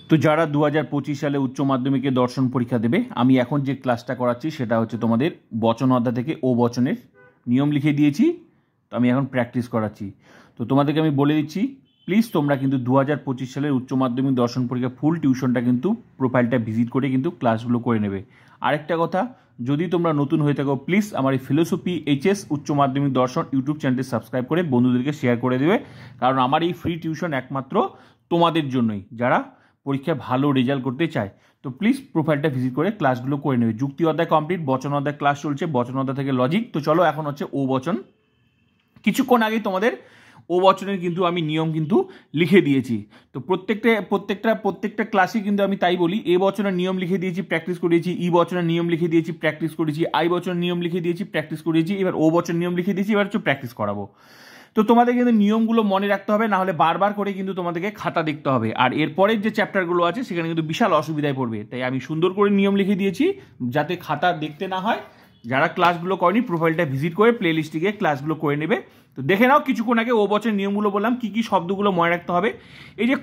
তো যারা 2025 সালে উচ্চ মাধ্যমিকে দর্শন পরীক্ষা দেবে, আমি এখন যে ক্লাসটা করাচ্ছি সেটা হচ্ছে তোমাদের বচন অধ্যায় থেকে ও বচনের নিয়ম লিখে দিয়েছি। তো আমি এখন প্র্যাকটিস করাচ্ছি। তো তোমাদেরকে আমি বলে দিচ্ছি, প্লিজ তোমরা কিন্তু 2025 সালের উচ্চ মাধ্যমিক দর্শন পরীক্ষা ফুল টিউশনটা কিন্তু প্রোফাইলটা ভিজিট করে কিন্তু ক্লাসগুলো করে নেবে। আরেকটা কথা, যদি তোমরা নতুন হয়ে থাকো প্লিজ আমার এই ফিলোসফি এইচএস উচ্চ মাধ্যমিক দর্শন ইউটিউব চ্যানেলটি সাবস্ক্রাইব করে বন্ধুদেরকে শেয়ার করে দেবে, কারণ আমার এই ফ্রি টিউশন একমাত্র তোমাদের জন্যই, যারা পরীক্ষায় ভালো রেজাল্ট করতে চায়। তো প্লিজ প্রোফাইলটা ভিজিট করে ক্লাসগুলো করে নেবে। যুক্তি অধ্যায় কমপ্লিট, বচন অধ্যায় ক্লাস চলছে, বচন অধ্যায় থেকে লজিক। তো চলো এখন হচ্ছে ও বচন। কিছুক্ষণ আগেই তোমাদের ও বচনের কিন্তু আমি নিয়ম কিন্তু লিখে দিয়েছি। তো প্রত্যেকটা ক্লাসে কিন্তু আমি তাই বলি, এ বচনের নিয়ম লিখে দিয়েছি, প্র্যাকটিস করিয়েছি, ই বচনের নিয়ম লিখে দিয়েছি, প্র্যাকটিস করেছি, আই বচনের নিয়ম লিখে দিয়েছি, প্র্যাকটিস করিয়েছি, এবার ও বচনের নিয়ম লিখে দিয়েছি, এবার হচ্ছে প্র্যাকটিস করাবো। তো তোমাদের কিন্তু নিয়মগুলো মনে রাখতে হবে, না হলে বারবার করে কিন্তু তোমাদেরকে খাতা দেখতে হবে, আর এরপরের যে চ্যাপ্টারগুলো আছে সেখানে কিন্তু বিশাল অসুবিধায় পড়বে। তাই আমি সুন্দর করে নিয়ম লিখে দিয়েছি যাতে খাতা দেখতে না হয়। যারা ক্লাসগুলো করেনি প্রোফাইলটা ভিজিট করে প্লে লিস্টে গিয়ে ক্লাসগুলো করে নেবে। তো দেখে নাও, কিছুক্ষণ আগে ও বছর নিয়মগুলো বললাম, কি কি শব্দগুলো মনে রাখতে হবে। এই যে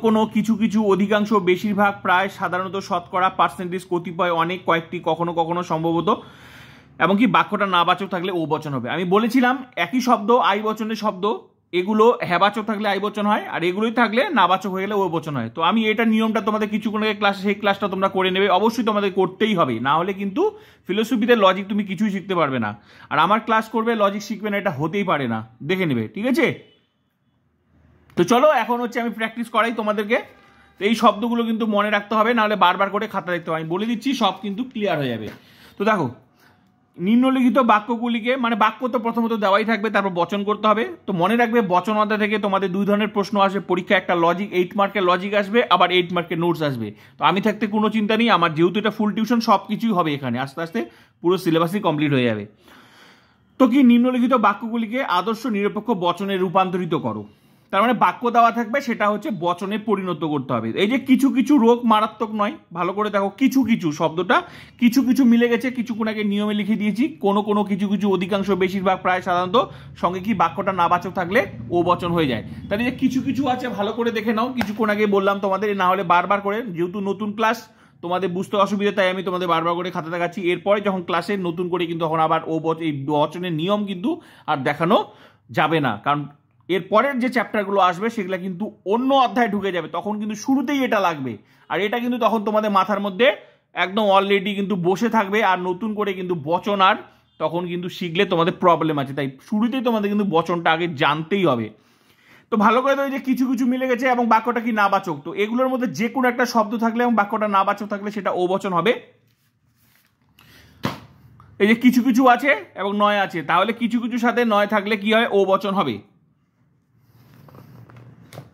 কোনো কিছু অধিকাংশ, বেশিরভাগ, প্রায়, সাধারণত, শতকরা, পার্সেন্টেজ, কতিপয়, অনেক, কয়েকটি, কখনো সম্ভবত, এমনকি বাক্যটা নাবাচক থাকলে ও বচন হবে। আমি বলেছিলাম একই শব্দ আই বচনের শব্দ, এগুলো হ্যাবাচক থাকলে আই বচন হয়, আর এগুলোই থাকলে নাবাচক হয়ে গেলে ও বচন হয়। তো আমি এটা নিয়মটা তোমাদের কিছুক্ষণ আগে ক্লাসে, সেই ক্লাসটা তোমরা করে নেবে, অবশ্যই তোমাদের করতেই হবে, না হলে কিন্তু ফিলোসফিতে লজিক তুমি কিছুই শিখতে পারবে না। আর আমার ক্লাস করবে লজিক শিখবে না, এটা হতেই পারে না, দেখে নেবে, ঠিক আছে? তো চলো এখন হচ্ছে আমি প্র্যাকটিস করাই তোমাদেরকে। এই শব্দগুলো কিন্তু মনে রাখতে হবে, নাহলে বারবার করে খাতা দেখতে হবে। আমি বলে দিচ্ছি, সব কিন্তু ক্লিয়ার হয়ে যাবে। তো দেখো, নিম্নলিখিত বাক্যগুলিকে, মানে বাক্য তো প্রথমত দেওয়াই থাকবে, তারপর বচন করতে হবে। তো মনে রাখবে, বচন অধ্যায় থেকে তোমাদের দুই ধরনের প্রশ্ন আসবে পরীক্ষা, একটা লজিক 8 মার্কের লজিক আসবে, আবার 8 মার্কের নোটস আসবে। তো আমি থাকতে কোনো চিন্তা নেই, আমার যেহেতু এটা ফুল টিউশন সব কিছুই হবে এখানে, আস্তে আস্তে পুরো সিলেবাসই কমপ্লিট হয়ে যাবে। তো কি, নিম্নলিখিত বাক্যগুলিকে আদর্শ নিরপেক্ষ বচনে রূপান্তরিত করো। তার মানে বাক্য দেওয়া থাকবে, সেটা হচ্ছে বচনে পরিণত করতে হবে। এই যে কিছু রোগ মারাত্মক নয়, ভালো করে দেখো, কিছু শব্দটা কিছু মিলে গেছে, কিছুক্ষণ আগে নিয়মে লিখে দিয়েছি। কোনো কিছু, অধিকাংশ, বেশিরভাগ, প্রায়, সাধারণত, সঙ্গে কি বাক্যটা নাবাচক থাকলে ও বচন হয়ে যায়। তাহলে যে কিছু আছে, ভালো করে দেখে নাও, কিছুক্ষণ আগে বললাম তোমাদের, না হলে বারবার করে, যেহেতু নতুন ক্লাস তোমাদের বুঝতে অসুবিধা, তাই আমি তোমাদের বারবার করে খাতা দেখাচ্ছি। এরপরে যখন ক্লাসে নতুন করে কিন্তু তখন আবার এই বচনের নিয়ম কিন্তু আর দেখানো যাবে না, কারণ এরপরের যে চ্যাপ্টারগুলো আসবে সেগুলো কিন্তু অন্য অধ্যায়ে ঢুকে যাবে, তখন কিন্তু শুরুতেই এটা লাগবে। আর এটা কিন্তু তখন তোমাদের মাথার মধ্যে একদম অলরেডি কিন্তু বসে থাকবে, আর নতুন করে কিন্তু বচন আর তখন কিন্তু শিখলে তোমাদের প্রবলেম আছে। তাই শুরুতেই তোমাদের কিন্তু বচনটা আগে জানতেই হবে। তো ভালো করে, তো এই যে কিছু মিলে গেছে এবং বাক্যটা কি নাবাচক, তো এগুলোর মধ্যে যে কোনো একটা শব্দ থাকলে এবং বাক্যটা নাবাচক থাকলে সেটা ও বচন হবে। এই যে কিছু আছে এবং নয় আছে, তাহলে কিছু সাথে নয় থাকলে কি হয়, ও বচন হবে।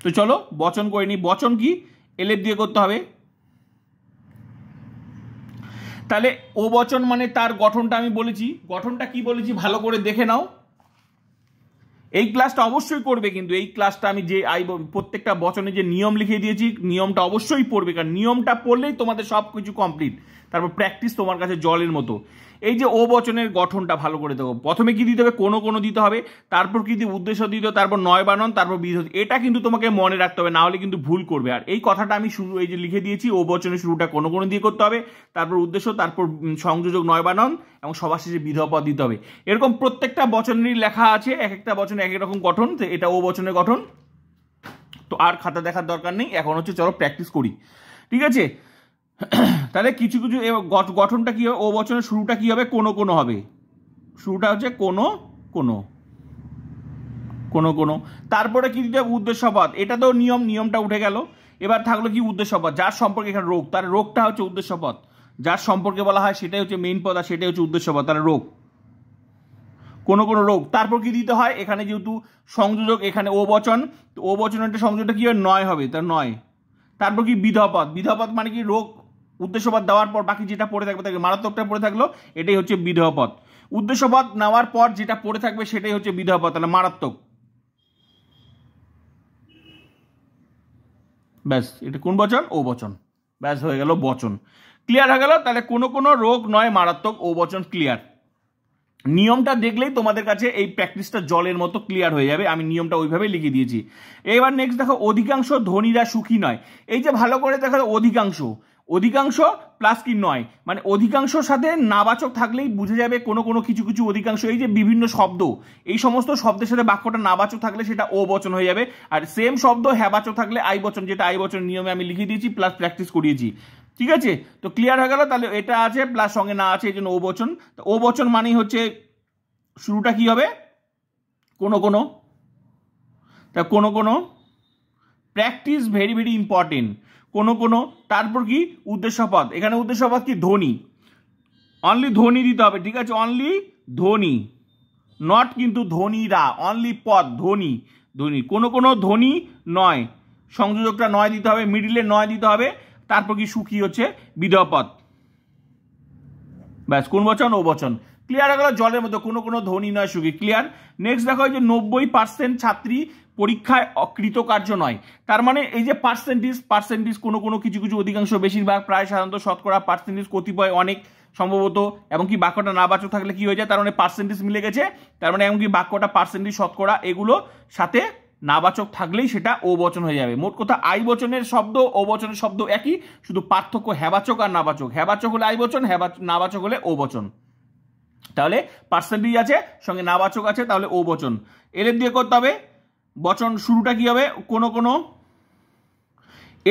তো চলো বচন করে নি। বচন কি, এলেফ দিয়ে করতে হবে। তাহলে ও বচন মানে তার গঠনটা আমি বলেছি, গঠনটা কি বলেছি ভালো করে দেখে নাও। এই ক্লাসটা অবশ্যই করবে, কিন্তু এই ক্লাসটা আমি যে প্রত্যেকটা বচনে যে নিয়ম লিখে দিয়েছি, নিয়মটা অবশ্যই পড়বে, কারণ নিয়মটা পড়লেই তোমাদের সব কিছু কমপ্লিট। তারপর প্র্যাকটিস তোমার কাছে জলের মতো। এই যে ও বচনের গঠনটা ভালো করে দেখো, প্রথমে কি দিতে হবে, কোনো দিতে হবে, তারপর কি দিয়ে উদ্দেশ্য দিতে হবে, তারপর নয় বানান, তারপর বিধ। এটা কিন্তু তোমাকে মনে রাখতে হবে, না হলে কিন্তু ভুল করবে। আর এই কথাটা আমি শুরু, এই যে লিখে দিয়েছি, ও বচনের শুরুটা কোনো দিয়ে করতে হবে, তারপর উদ্দেশ্য, তারপর সংযোজক নয় বানান, এবং সবার শেষে বিধপদ দিতে হবে। এরকম প্রত্যেকটা বচনেরই লেখা আছে, এক একটা বচন এক এক রকম গঠন। তো এটা ও বচনের গঠন। তো আর খাতা দেখার দরকার নেই, এখন হচ্ছে চলো প্র্যাকটিস করি, ঠিক আছে? তাহলে কিছু গঠনটা কি হবে, ও বচনের শুরুটা কি হবে, কোনো হবে, শুরুটা হচ্ছে কোনো। তারপরে কি দিতে হবে, উদ্দেশ্যপদ। এটা তো নিয়মটা উঠে গেল। এবার থাকলো কি, উদ্দেশ্যপদ, যার সম্পর্কে, এখানে রোগ, তার রোগটা হচ্ছে উদ্দেশ্যপদ, যার সম্পর্কে বলা হয় সেটাই হচ্ছে মেইন পদ, আর সেটাই হচ্ছে উদ্দেশ্যপদ, তার রোগ, কোনো রোগ। তারপর কি দিতে হয়, এখানে যেহেতু সংযোজক, এখানে ও বচন, তো ও বচনের সংযোগটা কি হবে, নয় হবে, তার নয়। তারপর কি, বিধপদ মানে কি, রোগ উদ্দেশ্যপদ দেওয়ার পর বাকি যেটা পড়ে থাকবে, তাকে মারাত্মকটা পড়ে থাকলো, এটাই হচ্ছে বিধপদ। উদ্দেশ্যপদ নেওয়ার পর যেটা পড়ে থাকবে সেটাই হচ্ছে বিধপদ, তাহলে মারাত্মক। ব্যাস, এটা কোন বচন, ও বচন। ব্যাস, হয়ে গেল বচন, ক্লিয়ার হয়ে গেল। তাহলে কোনো রোগ নয় মারাত্মক, ও বচন ক্লিয়ার। নিয়মটা দেখলেই তোমাদের কাছে এই প্র্যাকটিসটা জলের মতো ক্লিয়ার হয়ে যাবে। আমি নিয়মটা ওইভাবেই লিখে দিয়েছি। এবার নেক্সট দেখো, অধিকাংশ ধনীরা সুখী নয়। এই যে ভালো করে দেখো, অধিকাংশ, অধিকাংশ প্লাস কি নয়, মানে অধিকাংশর সাথে নাবাচক থাকলেই বুঝে যাবে কোনো কোনো কিছু কিছু অধিকাংশ, এই যে বিভিন্ন শব্দ, এই সমস্ত শব্দের সাথে বাক্যটা নাবাচক থাকলে সেটা ও বচন হয়ে যাবে। আর সেম শব্দ হ্যাবাচক থাকলে আই বচন, যেটা আই বচন নিয়মে আমি লিখে দিয়েছি প্লাস প্র্যাকটিস করিয়েছি। ঠিক আছে, তো ক্লিয়ার হয়ে গেল। তাহলে এটা আছে প্লাস সঙ্গে না আছে, এই জন্য ও বচন। তো ও বচন মানেই হচ্ছে শুরুটা কি হবে, কোনো কোনো। তা কোনো কোনো, প্র্যাকটিস ভেরি ভেরি ইম্পর্টেন্ট। কোনো কোনো, তারপর কি উদ্দেশ্যপদ, এখানে উদ্দেশ্যপদ কি ধ্বনি, অনলি ধ্বনি দিতে হবে। ঠিক আছে, অনলি ধ্বনি, নট কিন্তু ধ্বনিরা, অনলি পদ, ধ্বনি ধ্বনি। কোনো কোনো ধ্বনি নয়, সংযোজকটা নয় দিতে হবে, মিডিলে নয় দিতে হবে। তারপর কি সুখী হচ্ছে বিধেয় পদ, ব্যাস। কোন বচন, ও বচন। ক্লিয়ার হয়ে গেল জলের মধ্যে, কোনো কোনো ধ্বনি নয় সুখী। ক্লিয়ার। নেক্সট দেখো, যে 90% ছাত্রী পরীক্ষায় অকৃতকার্য নয়। তার মানে এই যে পার্সেন্টেজ, পার্সেন্টেজ কোনো কোনো কিছু কিছু অধিকাংশ বেশিরভাগ প্রায় সাধারণত শতকরা পার্সেন্টেজ কতিপয় অনেক সম্ভবত, এবং কি বাক্যটা নাবাচক থাকলে কি হয়ে যায়, তার মানে পার্সেন্টেজ মিলে গেছে। তার মানে এমনকি বাক্যটা পার্সেন্টেজ শতকরা এগুলো সাথে নাবাচক থাকলেই সেটা ও বচন হয়ে যাবে। মোট কথা আই বচনের শব্দ ও বচনের শব্দ একই, শুধু পার্থক্য হ্যাবাচক আর নাবাচক। হ্যাবাচক হলে আই বচন, নাবাচক হলে ও বচন। তাহলে পার্সেন্টেজ আছে সঙ্গে নাবাচক আছে, তাহলে ও বচন। এলের দিয়ে করতে হবে। বচন শুরুটা কি হবে, কোনো কোনো।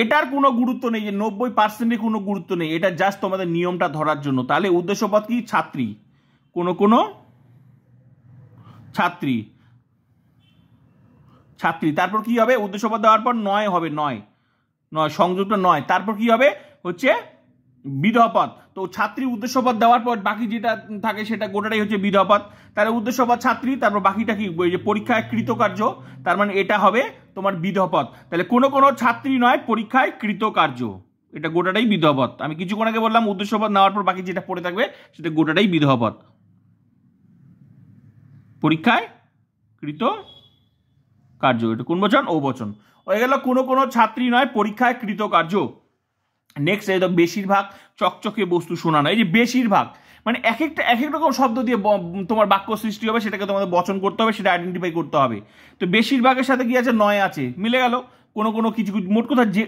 এটার কোনো গুরুত্ব নেই, যে 90%-এর কোনো গুরুত্ব নেই, এটা জাস্ট তোমাদের নিয়মটা ধরার জন্য। তাহলে উদ্দেশ্যপদ কি, ছাত্রী, কোনো কোনো ছাত্রী, ছাত্রী। তারপর কি হবে, উদ্দেশ্যপদ দেওয়ার পর নয় হবে, নয় নয়, সংযুক্ত নয়। তারপর কি হবে, হচ্ছে বিধেয় পদ। তো ছাত্রী উদ্দেশ্যপদ দেওয়ার পর বাকি যেটা থাকে সেটা গোটাটাই হচ্ছে বিধেয় পদ। তাহলে উদ্দেশ্যপদ ছাত্রী, তারপর বাকিটা কি, যে পরীক্ষায় কৃতকার্য, তার মানে এটা হবে তোমার বিধেয় পদ। তাহলে কোনো কোনো ছাত্রী নয় পরীক্ষায় কৃতকার্য, এটা গোটাটাই বিধেয় পদ। আমি কিছুক্ষণ আগে বললাম উদ্দেশ্যপদ নেওয়ার পর বাকি যেটা পড়ে থাকবে সেটা গোটাটাই বিধেয় পদ। পরীক্ষায় কৃত কার্য, এটা কোন বচন, ও বচন হয়ে গেল। কোনো কোনো ছাত্রী নয় পরীক্ষায় কৃতকার্য। নেক্সট, এই তো বেশিরভাগ চকচকে বস্তু শোনা নয়। এই যে বেশিরভাগ, মানে এক এক রকম শব্দ দিয়ে তোমার বাক্য সৃষ্টি হবে, সেটাকে তোমাদের বচন করতে হবে, সেটা আইডেন্টিফাই করতে হবে। তো বেশিরভাগের সাথে কি আছে, নয় আছে, মিলে গেল। কোনো কোনো কিছু, মোট কথা যে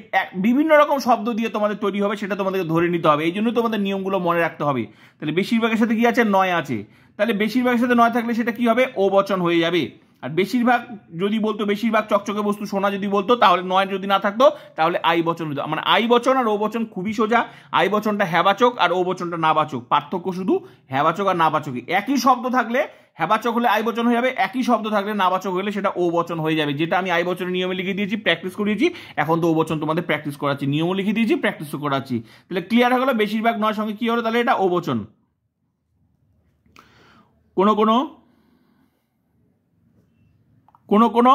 বিভিন্ন রকম শব্দ দিয়ে তোমাদের তৈরি হবে সেটা তোমাদেরকে ধরে নিতে হবে। এই জন্য তোমাদের নিয়মগুলো মনে রাখতে হবে। তাহলে বেশিরভাগের সাথে কি আছে, নয় আছে। তাহলে বেশিরভাগের সাথে নয় থাকলে সেটা কি হবে, ও বচন হয়ে যাবে। আর বেশিরভাগ যদি বলতো, বেশিরভাগ চকচকে বস্তু সোনা যদি বলতো, তাহলে নয় যদি না থাকতো তাহলে আই বচন হতো। মানে আই বচন আর ও বচন খুবই সোজা। আই বচনটা হ্যাবাচক আর ও বচনটা নাবাচক, পার্থক্য শুধু হ্যাবাচক আর নাবাচকে। একই শব্দ থাকলে হ্যাবাচক হলে আই বচন হয়ে যাবে, একই শব্দ থাকলে নাবাচক হলে সেটা ও বচন হয়ে যাবে। যেটা আমি আই বচনের নিয়মে লিখে দিয়েছি, প্র্যাকটিস করিয়েছি। এখন তো ও বচন তোমাদের প্র্যাকটিস করাচ্ছি, নিয়মও লিখে দিয়েছি, প্র্যাকটিসও করাচ্ছি। তাহলে ক্লিয়ার হয়ে গেল, বেশিরভাগ নয় সঙ্গে কি হলো, তাহলে এটা ও বচন। কোনো কোনো, কোনো কোনো।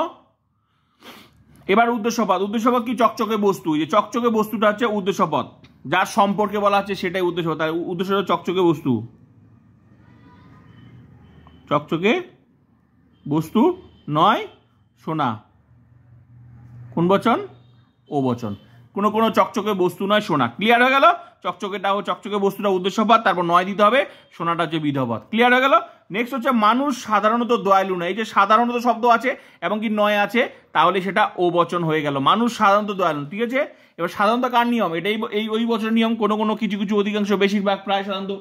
এবার উদ্দেশ্যপদ, উদ্দেশ্যপদ কি, চকচকে বস্তু। যে চকচকে বস্তুটা হচ্ছে উদ্দেশ্যপদ, যার সম্পর্কে বলা হচ্ছে সেটাই উদ্দেশ্যপদ। তাই উদ্দেশ্য চকচকে বস্তু, চকচকে বস্তু নয় সোনা, কোন বচন, ও বচন। কোনো কোনো চকচকে বস্তু নয় সোনা। ক্লিয়ার হয়ে গেল, চকচকে বস্তুটা উদ্দেশ্যপদ, তারপর নয় দিতে হবে, সোনাটা হচ্ছে বিধেয় পদ। ক্লিয়ার হয়ে গেল। নেক্সট হচ্ছে মানুষ সাধারণত দয়ালু নয়। এই যে সাধারণত শব্দ আছে এবং কি নয় আছে, তাহলে সেটা ও বচন হয়ে গেল। মানুষ সাধারণত দয়ালু, ঠিক আছে। এবার সাধারণত কার নিয়ম, এটাই এই ওই বছরের নিয়ম। কোনো কোনো কিছু কিছু অধিকাংশ বেশিরভাগ প্রায় সাধারণত।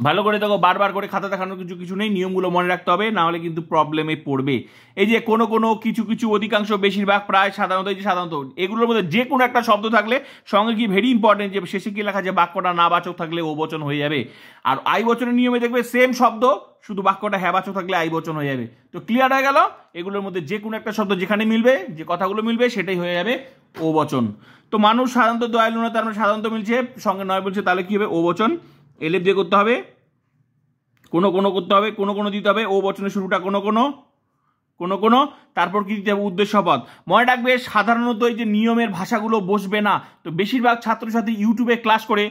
ভালো করে দেখো, বারবার করে খাতা দেখানোর কিছু কিছু নেই, নিয়মগুলো মনে রাখতে হবে, না হলে কিন্তু প্রবলেমে পড়বে। এই যে কোনো কোনো কিছু কিছু অধিকাংশ বেশিরভাগ প্রায় সাধারণত, এই যে সাধারণত এগুলোর মধ্যে যে কোনো একটা শব্দ থাকলে সঙ্গে কি ভেরি ইম্পর্টেন্ট, যে শেষে কি লেখা, যে বাক্যটা নাবাচক থাকলে ও বচন হয়ে যাবে। আর আই বচনের নিয়মে দেখবে সেম শব্দ, শুধু বাক্যটা হ্যাবাচক থাকলে আই বচন হয়ে যাবে। তো ক্লিয়ার হয়ে গেল, এগুলোর মধ্যে যে কোনো একটা শব্দ যেখানে মিলবে, যে কথাগুলো মিলবে সেটাই হয়ে যাবে ও বচন। তো মানুষ সাধারণত দয়ালু নয়, তার মানে সাধারণত মিলছে, সঙ্গে নয় বলছে, তাহলে কি হবে, ও বচন। এলেপ দিয়ে করতে হবে, কোনো কোনো করতে হবে, কোনো কোনো দিতে হবে, ও বচনের শুরুটা কোনো কোনো, কোনো কোনো। তারপর কি দিতে হবে, উদ্দেশ্যপদ। মনে রাখবে, সাধারণত এই যে নিয়মের ভাষাগুলো বসবে না। তো বেশিরভাগ ছাত্রছাত্রী ইউটিউবে ক্লাস করে,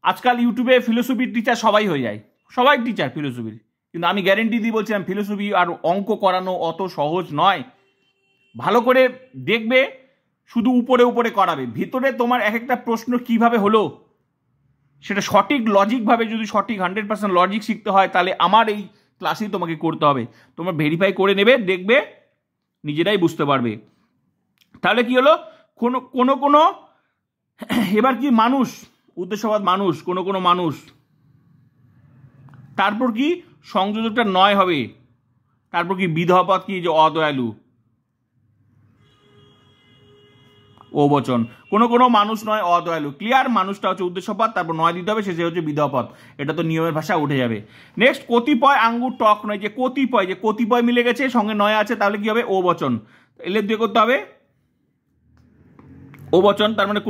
আজকাল ইউটিউবে ফিলোসফির টিচার সবাই হয়ে যায়, সবাই টিচার ফিলোসফির। কিন্তু আমি গ্যারেন্টি দিয়ে বলছিলাম, ফিলোসফি আর অঙ্ক করানো অত সহজ নয়। ভালো করে দেখবে, শুধু উপরে উপরে করাবে, ভিতরে তোমার এক একটা প্রশ্ন কিভাবে হলো সেটা সঠিক লজিকভাবে যদি সঠিক 100% লজিক শিখতে হয় তাহলে আমার এই ক্লাসেই তোমাকে করতে হবে। তোমরা ভেরিফাই করে নেবে, দেখবে নিজেরাই বুঝতে পারবে। তাহলে কি হলো, কোনো এবার কি মানুষ, উদ্দেশ্যবাদ মানুষ, কোনো মানুষ, তারপর কি সংযোজকটা নয় হবে, তারপর কি বিধবা পদ কি, যে অদয়ালু, ও বচন, কোনো মানুষ নয় অদয়ালু। ক্লিয়ার? মানুষটা হচ্ছে উদ্দেশ্যপদ, তারপর নয় দিতে হবে, শেষে হচ্ছে বিধবা পদ। এটা তো নিয়মের ভাষা উঠে যাবে। নেক্সট, কতিপয় আঙ্গুর টক নয়, যে কতিপয় মিলে গেছে, সঙ্গে নয় আছে, তাহলে কি হবে, ও বচন। এলে দিয়ে করতে হবে ও বচন, তার মানে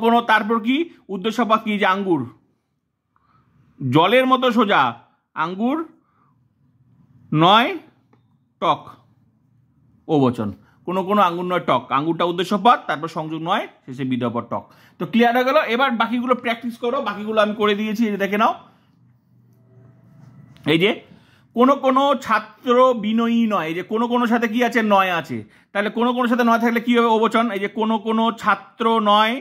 কোনো, তারপর কি উদ্দেশ্যপদ কি, যে আঙ্গুর, জলের মতো সোজা, আঙ্গুর নয় টক, ও বচন। কোনো আঙ্গুর নয় টক, আঙ্গুরটা উদ্দেশ্যপদ, তারপর সংযোগ নয়, শেষে বিধবা পদ, টক। তো ক্লিয়ার হয়ে গেল। এবার বাকিগুলো প্র্যাকটিস করো, বাকিগুলো আমি করে দিয়েছি, এই যে দেখে নাও। এই যে কোনো ছাত্র বিনয়ী নয়, এই যে কোনো সাথে কি আছে, নয় আছে, তাহলে কোনো সাথে নয় থাকলে কি হবে, ও বচন। এই যে কোনো ছাত্র নয়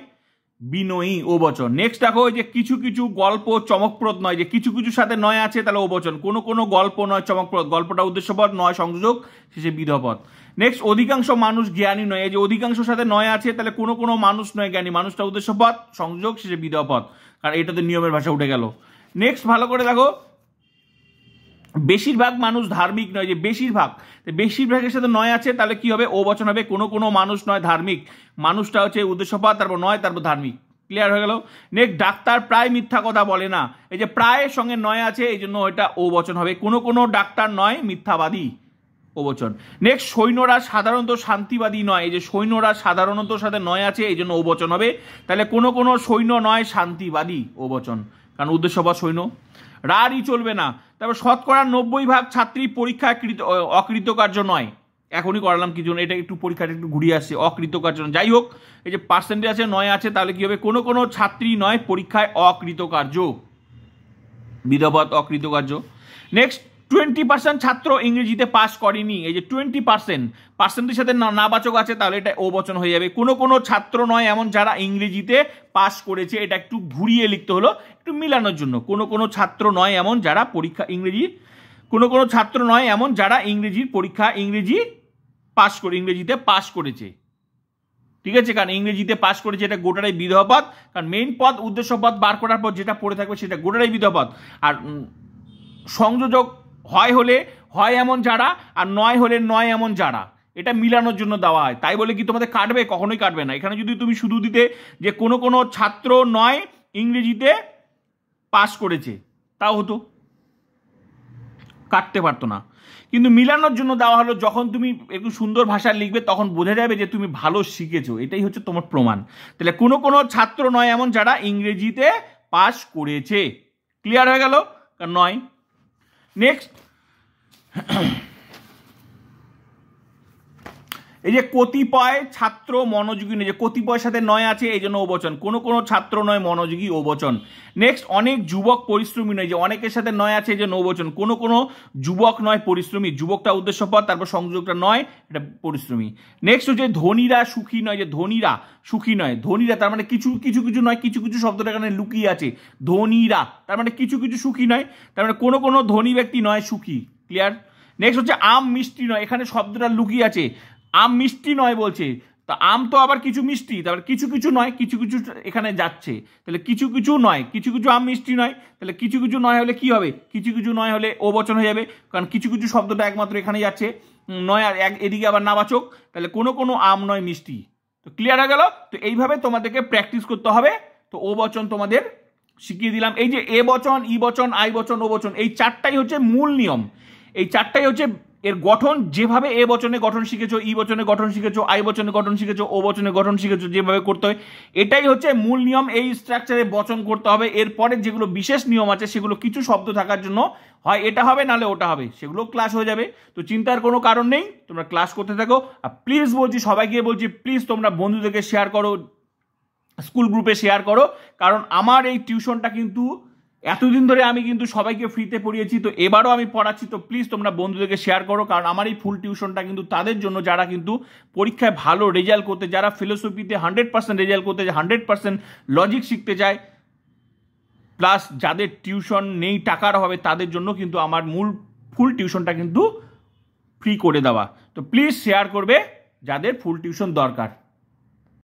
বিনয়ী, ও বচন। নেক্সট দেখো, এই যে কিছু গল্প চমকপ্রদ নয়, যে কিছু সাথে নয় আছে, তাহলে ও বচন। কোনো গল্প নয় চমকপ্রদ, গল্পটা উদ্দেশ্যপদ, নয় সংযোগ, শেষে বিধবা পদ। নেক্সট, অধিকাংশ মানুষ জ্ঞানী নয়, এই যে অধিকাংশ সাথে নয় আছে, তাহলে কোনো মানুষ নয় জ্ঞানী, মানুষটা উদ্দেশ্যপদ, সংযোগ, শেষে বিধবা পদ, কারণ এটা তো নিয়মের ভাষা উঠে গেল। নেক্সট ভালো করে দেখো, বেশিরভাগ মানুষ ধার্মিক নয়, যে বেশিরভাগের সাথে নয় আছে, তাহলে কি হবে, ও বচন হবে। কোনো মানুষ নয় ধার্মিক, মানুষটা হচ্ছে উদ্দেশ্যপদ, তারপর নয়, তারপর ধার্মিক। ক্লিয়ার হয়ে গেল। নেক্সট, ডাক্তার প্রায় মিথ্যা কথা বলে না, এই যে প্রায়ের সঙ্গে নয় আছে, এই জন্য এটা ও বচন হবে। কোনো ডাক্তার নয় মিথ্যাবাদী, ও বচন। নেক্সট, সৈন্যরা সাধারণত শান্তিবাদী নয়, এই যে সৈন্যরা সাধারণত সাথে নয় আছে, এই জন্য ও বচন হবে। তাহলে কোনো সৈন্য নয় শান্তিবাদী, ও বচন, কারণ উদ্দেশ্যপদ সৈন্য। রারই চলবে না। তারপর 90% ছাত্রী পরীক্ষায় অকৃতকার্য নয়, এখনই করালাম কি জন্য, এটা একটু পরীক্ষাটা একটু ঘুরিয়ে আসছে, অকৃতকার্য। যাই হোক, এই যে পার্সেন্টেজ আছে, নয় আছে, তাহলে কি হবে, কোনো ছাত্রী নয় পরীক্ষায় অকৃতকার্য, বিধবা পদ, অকৃতকার্য। নেক্সট, 20% ছাত্র ইংরেজিতে পাস করেনি, এই যে 20%, পার্সেন্টের সাথে নাবাচক আছে, তাহলে এটা ও বচন হয়ে যাবে। কোনো ছাত্র নয় এমন যারা ইংরেজিতে পাস করেছে, এটা একটু ঘুরিয়ে লিখতে হলো একটু মিলানোর জন্য। কোনো ছাত্র নয় এমন যারা কোনো ছাত্র নয় এমন যারা ইংরেজিতে পাস করেছে, ঠিক আছে, কারণ ইংরেজিতে পাস করেছে, এটা গোটাটাই বিধবা পদ, কারণ মেইন পদ উদ্দেশ্য পদ বার করার পর যেটা পড়ে থাকবে সেটা গোটাটাই বিধবা পদ। আর সংযোজক হয় এমন যারা, আর নয় হলে নয় এমন যারা, এটা মিলানোর জন্য দেওয়া হয়। তাই বলে কি তোমাদের কাটবে? কখনোই কাটবে না। এখানে যদি তুমি শুধু দিতে যে কোনো ছাত্র নয় ইংরেজিতে পাস করেছে, তাও হতো, কাটতে পারতো না। কিন্তু মিলানোর জন্য দেওয়া হলো, যখন তুমি একটু সুন্দর ভাষা লিখবে তখন বোঝা যাবে যে তুমি ভালো শিখেছো, এটাই হচ্ছে তোমার প্রমাণ। তাহলে কোনো ছাত্র নয় এমন যারা ইংরেজিতে পাস করেছে। ক্লিয়ার হয়ে গেল? নয়। নেক্সট, এই যে কতিপয় ছাত্র মনোযোগী নয়, যে কতিপয়ের সাথে নয় আছে, এই জন্য ও বচন। কোনো ছাত্র নয় মনোযোগী, ও বচন। নেক্সট, অনেক যুবক পরিশ্রমী নয়, যে অনেকের সাথে নয় আছে, এই জন্য ও বচন। কোনো যুবক নয় পরিশ্রমী, যুবকটা উদ্দেশ্যপদ, তারপর সংযোগটা নয়, এটা পরিশ্রমী। নেক্সট হচ্ছে ধনীরা সুখী নয়, যে ধনীরা সুখী নয়, ধনীরা তার মানে কিছু নয়, কিছু শব্দটা এখানে লুকিয়ে আছে। ধনীরা তার মানে কিছু সুখী নয়, তার মানে কোনো ধনী ব্যক্তি নয় সুখী। ক্লিয়ার? নেক্সট হচ্ছে আম মিষ্টি নয়, এখানে শব্দটা লুকিয়ে আছে, আম মিষ্টি নয় বলছে, তা আম তো আবার কিছু মিষ্টি, তারপর কিছু নয়, কিছু এখানে যাচ্ছে, তাহলে কিছু নয়, কিছু আম মিষ্টি নয়, তাহলে কিছু নয় হলে কি হবে, কিছু নয় হলে ও বচন হয়ে যাবে, কারণ কিছু শব্দটা একমাত্র এখানে যাচ্ছে, নয় আর এদিকে আবার নাবাচক, তাহলে কোনো আম নয় মিষ্টি। তো ক্লিয়ার হয়ে গেল? তো এইভাবে তোমাদেরকে প্র্যাকটিস করতে হবে। তো ও বচন তোমাদের শিখিয়ে দিলাম। এই যে এ বচন, ই বচন, আই বচন, ও বচন, এই চারটাই হচ্ছে মূল নিয়ম, এই চারটাই হচ্ছে এর গঠন। যেভাবে এ বচনে গঠন শিখেছো, ই বচনে গঠন শিখেছো, আই বচনে গঠন শিখেছো, ও বচনে গঠন শিখেছো, যেভাবে করতে হয় এটাই হচ্ছে মূল নিয়ম। এই স্ট্রাকচারে বচন করতে হবে। এরপরে যেগুলো বিশেষ নিয়ম আছে সেগুলো কিছু শব্দ থাকার জন্য হয় এটা হবে, নাহলে ওটা হবে, সেগুলো ক্লাস হয়ে যাবে। তো চিন্তার কোনো কারণ নেই, তোমরা ক্লাস করতে থাকো। আর প্লিজ বলছি, সবাইকে বলছি, প্লিজ তোমরা বন্ধুদেরকে শেয়ার করো, স্কুল গ্রুপে শেয়ার করো, কারণ আমার এই টিউশনটা কিন্তু এতদিন ধরে আমি কিন্তু সবাইকে ফ্রিতে পড়িয়েছি, তো এবারও আমি পড়াচ্ছি। তো প্লিজ তোমরা বন্ধুদেরকে শেয়ার করো, কারণ আমার এই ফুল টিউশনটা কিন্তু তাদের জন্য যারা কিন্তু পরীক্ষায় ভালো রেজাল্ট করতে, যারা ফিলোসফিতে 100% রেজাল্ট করতে চায়, 100% লজিক শিখতে চায়, প্লাস যাদের টিউশন নেই টাকার অভাবে, তাদের জন্য কিন্তু আমার মূল ফুল টিউশনটা কিন্তু ফ্রি করে দেওয়া। তো প্লিজ শেয়ার করবে যাদের ফুল টিউশন দরকার।